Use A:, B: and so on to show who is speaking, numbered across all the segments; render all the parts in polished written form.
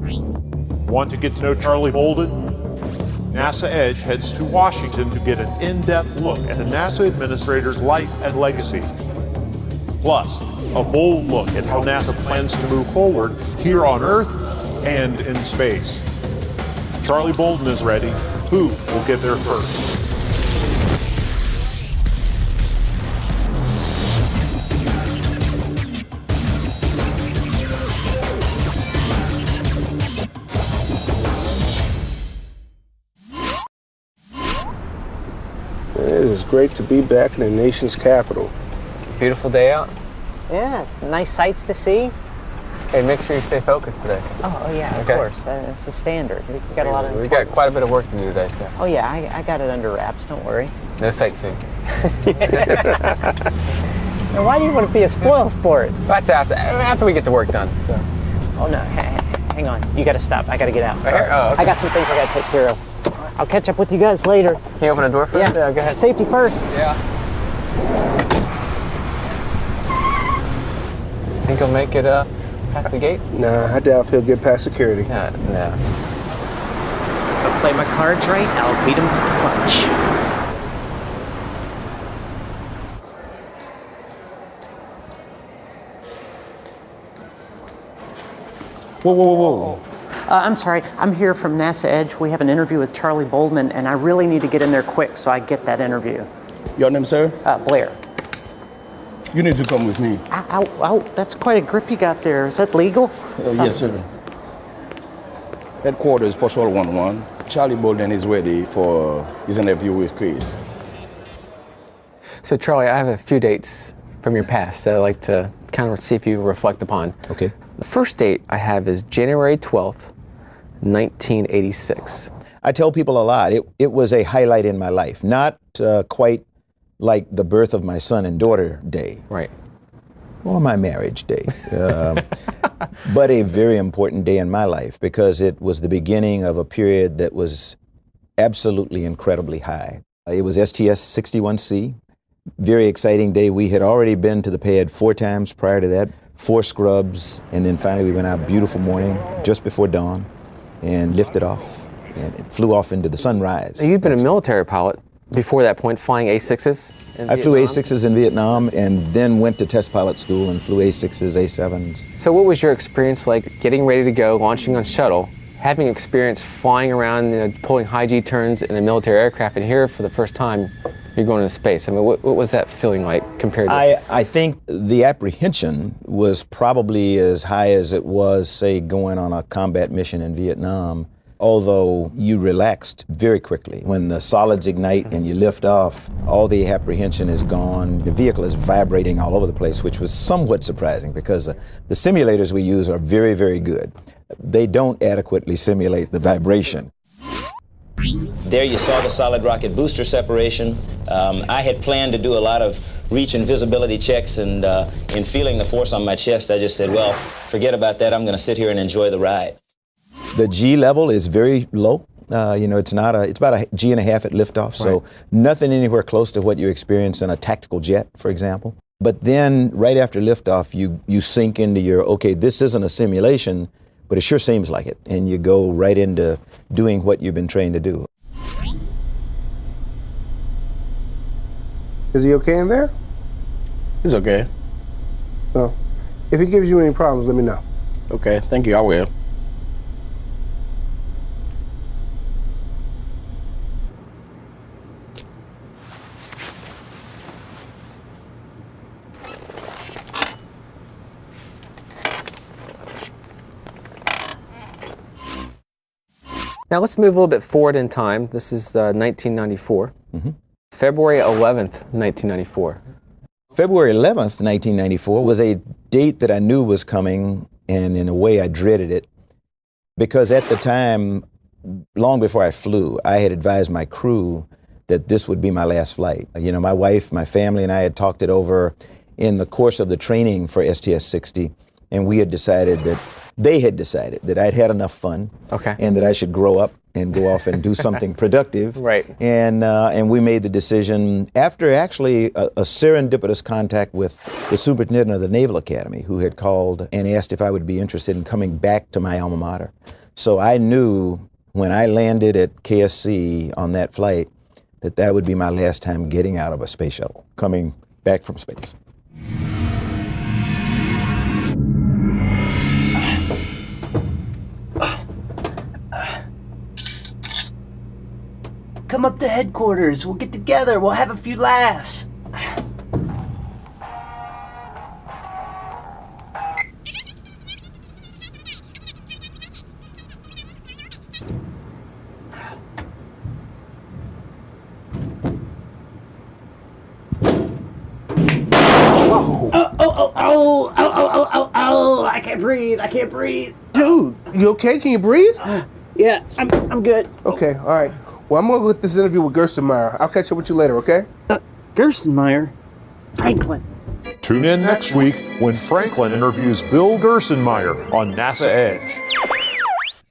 A: Want to get to know Charlie Bolden? NASA Edge heads to Washington to get an in-depth look at the NASA administrator's life and legacy. Plus, a bold look at how NASA plans to move forward here on Earth and in space. Charlie Bolden is ready. Who will get there first?
B: It is great to be back in the nation's capital.
C: Beautiful day out.
D: Yeah, nice sights to see.
C: Hey, make sure you stay focused today.
D: Oh yeah, of course. It's a standard. We got a lot of.
C: We got quite a bit of work to do today, so.
D: Oh yeah, I got it under wraps. Don't worry.
C: No sightseeing.
D: Now, why do you want to be a spoil sport?
C: That's after we get the work done. So.
D: Oh no, hang on. You got to stop. I got to get out.
C: Right here? Oh, okay.
D: I got some things I got to take care of. I'll catch up with you guys later.
C: Can you open the door for us?
D: Yeah,
C: Go ahead.
D: Safety first.
C: Yeah. Think he'll make it past the gate?
B: Nah, I doubt if he'll get past security.
C: No.
D: If I play my cards right, I'll beat him to the punch.
B: Whoa.
D: I'm sorry. I'm here from NASA Edge. We have an interview with Charlie Bolden, and I really need to get in there quick so I get that interview.
E: Your name, sir?
D: Blair.
E: You need to come with me.
D: Ow, that's quite a grip you got there. Is that legal?
E: Yes, sir. Headquarters, Patrol 11. Charlie Bolden is ready for his interview with Chris.
C: So, Charlie, I have a few dates from your past that I'd like to kind of see if you reflect upon.
F: Okay.
C: The first date I have is January 12th, 1986.
F: I tell people a lot. It was a highlight in my life. Not quite like the birth of my son and daughter day.
C: Right.
F: Or my marriage day. But a very important day in my life because it was the beginning of a period that was absolutely incredibly high. It was STS 61C. Very exciting day. We had already been to the pad 4 times prior to that, 4 scrubs, and then finally we went out beautiful morning, just before dawn, and lifted off, and it flew off into the sunrise.
C: You've been a military pilot before that point, flying A6s in
F: I flew
C: Vietnam?
F: A6s in Vietnam and then went to test pilot school and flew A6s, A7s.
C: So what was your experience like getting ready to go, launching on shuttle, having experience flying around, pulling high G turns in a military aircraft, and here for the first time you're going into space? I mean, what was that feeling like compared to?
F: I think the apprehension was probably as high as it was, say, going on a combat mission in Vietnam, although you relaxed very quickly. When the solids ignite and you lift off, all the apprehension is gone. The vehicle is vibrating all over the place, which was somewhat surprising because the simulators we use are very, very good. They don't adequately simulate the vibration.
G: There you saw the solid rocket booster separation. I had planned to do a lot of reach and visibility checks, and in feeling the force on my chest, I just said, well, forget about that. I'm going to sit here and enjoy the ride.
F: The G level is very low. It's about a G and a half at liftoff, so nothing anywhere close to what you experience in a tactical jet, for example. But then right after liftoff, you sink into okay, this isn't a simulation, but it sure seems like it, and you go right into doing what you've been trained to do.
B: Is he okay in there?
E: He's okay.
B: Well, if he gives you any problems, let me know.
E: Okay, thank you, I will.
C: Now let's move a little bit forward in time. This is 1994.
F: Mm-hmm.
C: February 11th, 1994.
F: February 11th, 1994 was a date that I knew was coming, and in a way I dreaded it, because at the time, long before I flew, I had advised my crew that this would be my last flight. My wife, my family, and I had talked it over in the course of the training for STS-60, and we had decided that They had decided that I'd had enough fun, and that I should grow up and go off and do something productive.
C: Right.
F: And we made the decision after actually a serendipitous contact with the superintendent of the Naval Academy, who had called and asked if I would be interested in coming back to my alma mater. So I knew when I landed at KSC on that flight that that would be my last time getting out of a space shuttle, coming back from space.
H: Come up to headquarters. We'll get together. We'll have a few laughs. Oh, I can't breathe. I can't breathe.
B: Dude, you okay? Can you breathe?
H: Yeah, I'm good.
B: Okay, all right. Well, I'm going to get this interview with Gerstenmaier. I'll catch up with you later, okay?
H: Gerstenmaier? Franklin.
A: Tune in next week when Franklin interviews Bill Gerstenmaier on NASA Edge.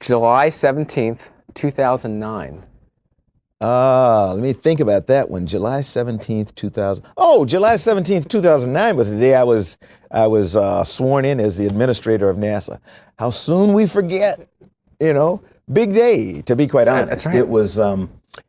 C: July 17th, 2009.
F: Let me think about that one. July 17th, 2000. Oh, July 17th, 2009 was the day I was sworn in as the administrator of NASA. How soon we forget, you know? Big day, to be quite honest.
C: That's right.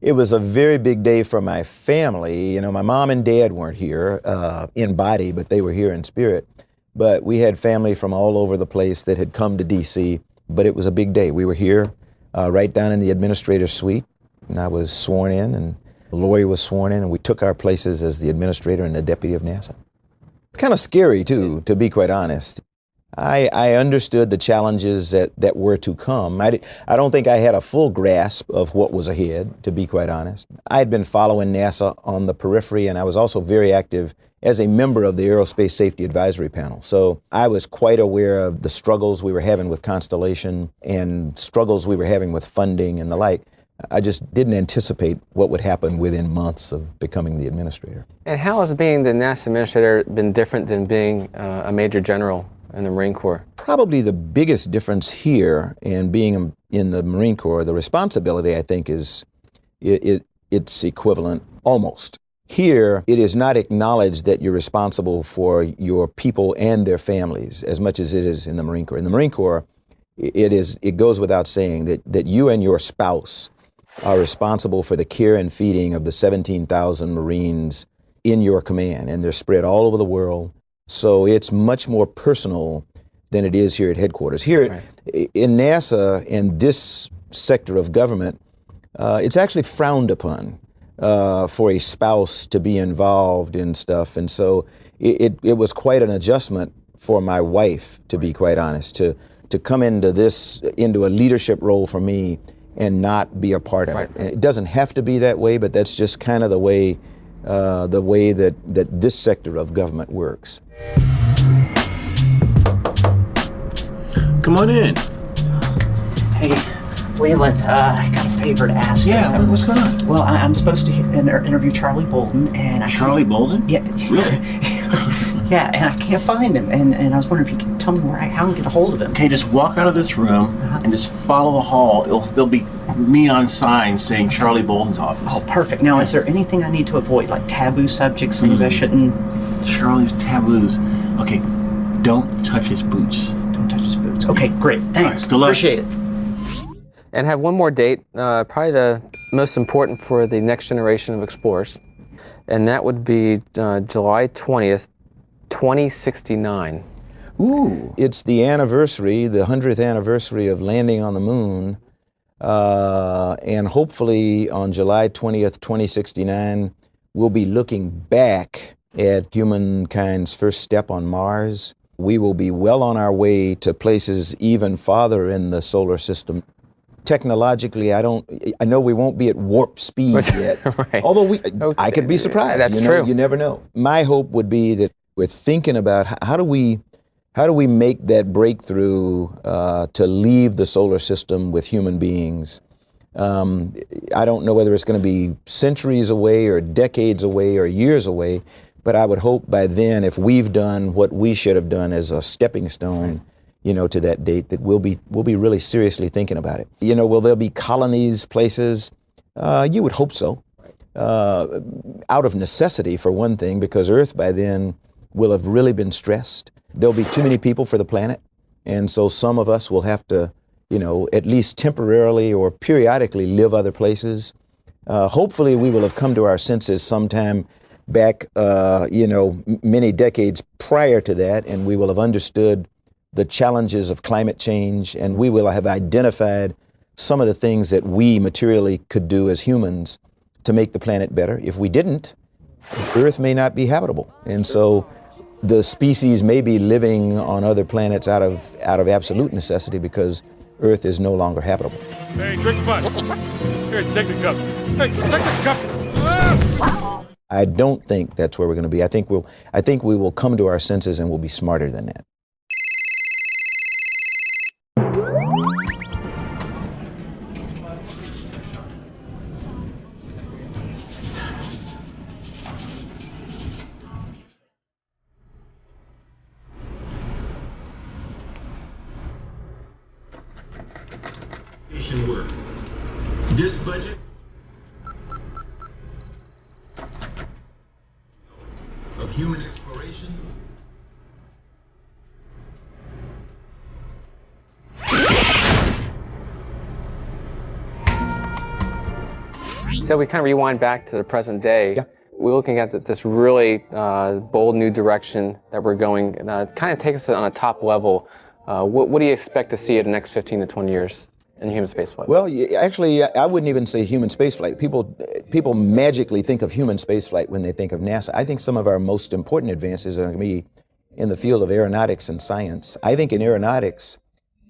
F: It was a very big day for my family. You know, my mom and dad weren't here in body, but they were here in spirit. But we had family from all over the place that had come to D.C., but it was a big day. We were here right down in the administrator's suite, and I was sworn in, and Lori was sworn in, and we took our places as the administrator and the deputy of NASA. Kind of scary, too, to be quite honest. I understood the challenges that were to come. I don't think I had a full grasp of what was ahead, to be quite honest. I had been following NASA on the periphery, and I was also very active as a member of the Aerospace Safety Advisory Panel. So I was quite aware of the struggles we were having with Constellation and struggles we were having with funding and the like. I just didn't anticipate what would happen within months of becoming the administrator.
C: And how has being the NASA administrator been different than being a major general in the Marine Corps?
F: Probably the biggest difference here in being in the Marine Corps, the responsibility, I think, is it's equivalent almost. Here, it is not acknowledged that you're responsible for your people and their families as much as it is in the Marine Corps. In the Marine Corps, it goes without saying that you and your spouse are responsible for the care and feeding of the 17,000 Marines in your command, and they're spread all over the world. So it's much more personal than it is here at headquarters. Here in NASA and this sector of government, it's actually frowned upon for a spouse to be involved in stuff. And so it was quite an adjustment for my wife, to be quite honest, to come into a leadership role for me and not be a part of it. And it doesn't have to be that way, but that's just kind of the way that this sector of government works.
I: Come on in.
H: Hey, Leland, I got a favor to ask you.
I: Yeah, what's going on?
H: Well, I'm supposed to interview Charlie Bolden, and
I: Charlie Bolden?
H: Yeah.
I: Really?
H: Yeah, and I can't find him, and I was wondering if you could tell me how I can get a hold of him.
I: Okay, just walk out of this room and just follow the hall. There'll be neon signs saying Charlie Bolden's office.
H: Oh, perfect. Now, is there anything I need to avoid, like taboo subjects, things I shouldn't?
I: Charlie's taboos. Okay, don't touch his boots.
H: Don't touch his boots. Okay, great. Thanks.
I: Right, good luck.
H: Appreciate it.
C: And have one more date, probably the most important for the next generation of explorers, and that would be July 20th, 2069.
F: Ooh, it's the anniversary, the 100th anniversary of landing on the moon, and hopefully on July 20th, 2069, we'll be looking back at humankind's first step on Mars. We will be well on our way to places even farther in the solar system. Technologically, I know we won't be at warp speed yet.
C: Right.
F: Although I could be surprised.
C: That's true.
F: You never know. My hope would be that we're thinking about how do we make that breakthrough to leave the solar system with human beings. I don't know whether it's going to be centuries away or decades away or years away, but I would hope by then, if we've done what we should have done as a stepping stone, to that date, that we'll be really seriously thinking about it. Will there be colonies, places? You would hope so. Out of necessity, for one thing, because Earth by then will have really been stressed. There'll be too many people for the planet, and so some of us will have to, at least temporarily or periodically live other places. Hopefully we will have come to our senses sometime back, many decades prior to that, and we will have understood the challenges of climate change, and we will have identified some of the things that we materially could do as humans to make the planet better. If we didn't, Earth may not be habitable. And so the species may be living on other planets out of absolute necessity because Earth is no longer habitable.
J: Hey, drink the punch. Here, take the cup. Hey, take the cup.
F: I don't think that's where we're going to be. I think we will come to our senses and we'll be smarter than that.
K: Work. This budget of human exploration.
C: So we kind of rewind back to the present day.
F: Yeah.
C: We're looking at this really bold new direction that we're going. Kind of takes us on a top level. What do you expect to see in the next 15 to 20 years in human spaceflight?
F: Well, actually, I wouldn't even say human spaceflight. People magically think of human spaceflight when they think of NASA. I think some of our most important advances are going to be in the field of aeronautics and science. I think in aeronautics,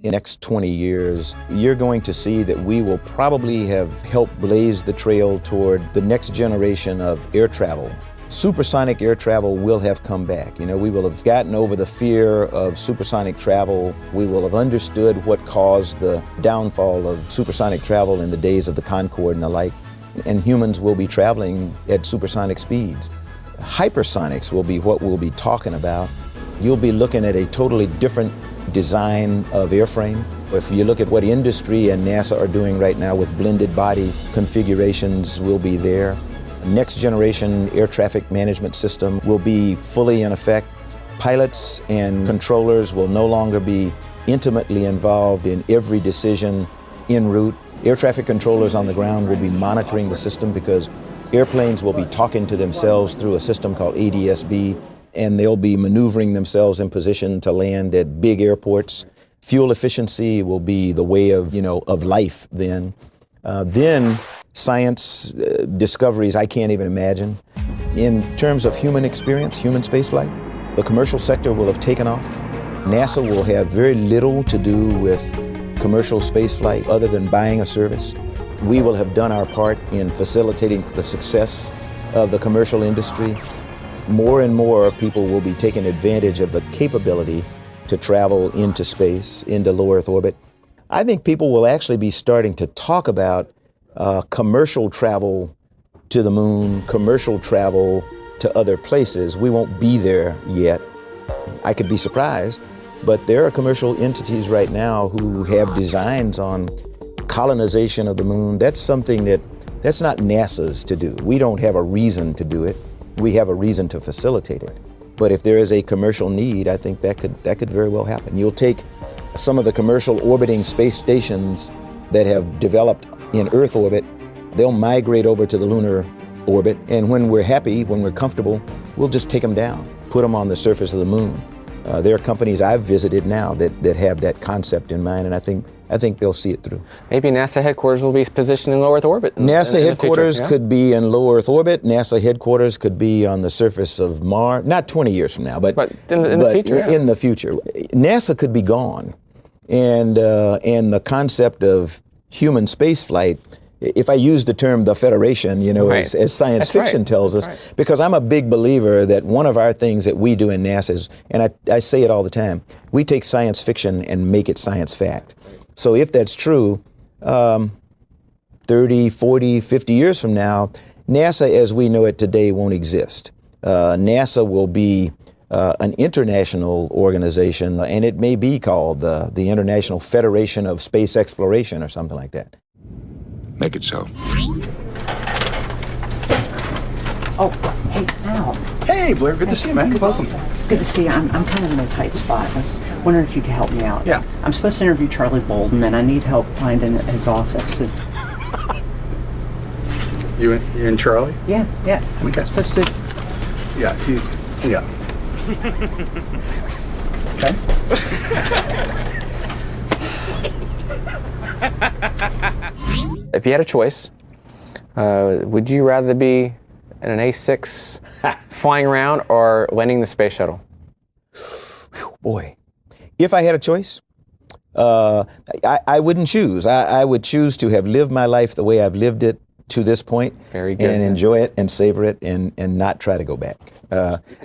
F: in the next 20 years, you're going to see that we will probably have helped blaze the trail toward the next generation of air travel. Supersonic air travel will have come back. We will have gotten over the fear of supersonic travel. We will have understood what caused the downfall of supersonic travel in the days of the Concorde and the like. And humans will be traveling at supersonic speeds. Hypersonics will be what we'll be talking about. You'll be looking at a totally different design of airframe. If you look at what industry and NASA are doing right now with blended body configurations, will be there. Next generation air traffic management system will be fully in effect. Pilots and controllers will no longer be intimately involved in every decision en route. Air traffic controllers on the ground will be monitoring the system because airplanes will be talking to themselves through a system called ADS-B, and they'll be maneuvering themselves in position to land at big airports. Fuel efficiency will be the way of life then. Then science discoveries I can't even imagine. In terms of human experience, human spaceflight, the commercial sector will have taken off. NASA will have very little to do with commercial spaceflight other than buying a service. We will have done our part in facilitating the success of the commercial industry. More and more people will be taking advantage of the capability to travel into space, into low Earth orbit. I think people will actually be starting to talk about commercial travel to the moon, commercial travel to other places. We won't be there yet. I could be surprised, but there are commercial entities right now who have designs on colonization of the moon. That's something that's not NASA's to do. We don't have a reason to do it. We have a reason to facilitate it. But if there is a commercial need, I think that could very well happen. You'll take some of the commercial orbiting space stations that have developed in Earth orbit, they'll migrate over to the lunar orbit, and when we're happy, when we're comfortable, we'll just take them down, put them on the surface of the moon. There are companies I've visited now that have that concept in mind, and I think they'll see it through.
C: Maybe NASA headquarters will be positioned in low Earth orbit.
F: NASA headquarters could be in low Earth orbit. NASA headquarters could be on the surface of Mars. Not 20 years from now, but
C: in the future. Yeah.
F: In the future, NASA could be gone, and the concept of human spaceflight. If I use the term the Federation,
C: Right.
F: as science fiction tells us, because I'm a big believer that one of our things that we do in NASA is, and I say it all the time, we take science fiction and make it science fact. So if that's true, 30, 40, 50 years from now, NASA as we know it today won't exist. NASA will be an international organization, and it may be called the International Federation of Space Exploration or something like that.
L: Make it so.
H: Oh, hey, Al.
M: Hey, Blair, good to see you, man. Welcome.
H: It's good to see you. I'm kind of in a tight spot. I was wondering if you could help me out.
M: Yeah.
H: I'm supposed to interview Charlie Bolden, and I need help finding his office.
M: You and Charlie?
H: Yeah.
M: Okay.
H: I'm supposed to...
M: Yeah, yeah.
H: Okay.
C: If you had a choice, would you rather be in an A6 flying around or landing the space shuttle?
F: Boy, if I had a choice, I wouldn't choose. I would choose to have lived my life the way I've lived it to this point.
C: Very good.
F: And enjoy it and savor it and not try to go back.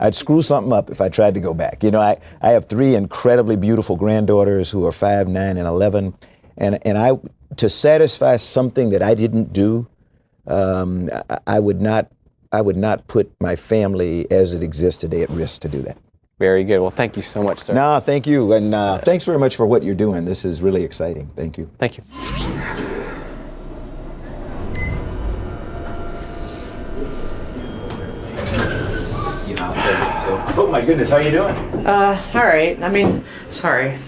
F: I'd screw something up if I tried to go back. You know, I have 3 incredibly beautiful granddaughters who are 5, 9, and 11. And to satisfy something that I didn't do, I would not put my family as it exists today at risk to do that.
C: Very good. Well, thank you so much, sir.
F: No, thank you. And thanks very much for what you're doing. This is really exciting. Thank you.
C: Thank you.
F: Oh my goodness, how you doing?
D: All right. I mean, sorry.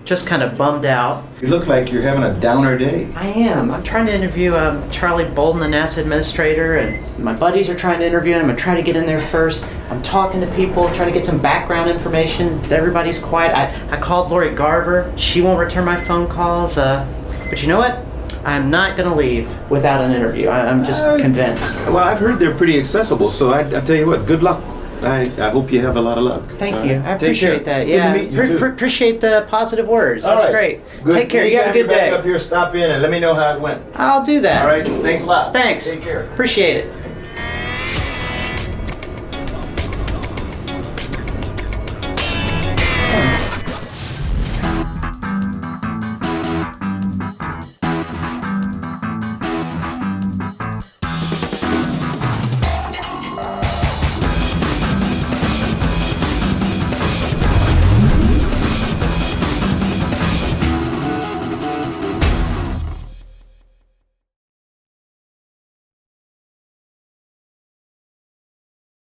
D: Just kind of bummed out.
F: You look like you're having a downer day.
D: I am. I'm trying to interview Charlie Bolden, the NASA administrator, and my buddies are trying to interview him. I'm going to try to get in there first. I'm talking to people, trying to get some background information. Everybody's quiet. I called Lori Garver. She won't return my phone calls. But you know what? I'm not going to leave without an interview. I'm just convinced.
M: Well, I've heard they're pretty accessible, so I tell you what, good luck. I hope you have a lot of luck.
D: Thank you. I
M: Take
D: appreciate
M: care.
D: that. Yeah.
M: Good to meet you, too.
D: Appreciate the positive words.
F: All
D: That's
F: right.
D: great.
F: Good.
D: Take care. You have a good
F: Anytime you're
D: day.
F: back up here, stop in and let me know how it went.
D: I'll do that.
F: All right. Thanks a lot.
D: Thanks.
F: Take care.
D: Appreciate it.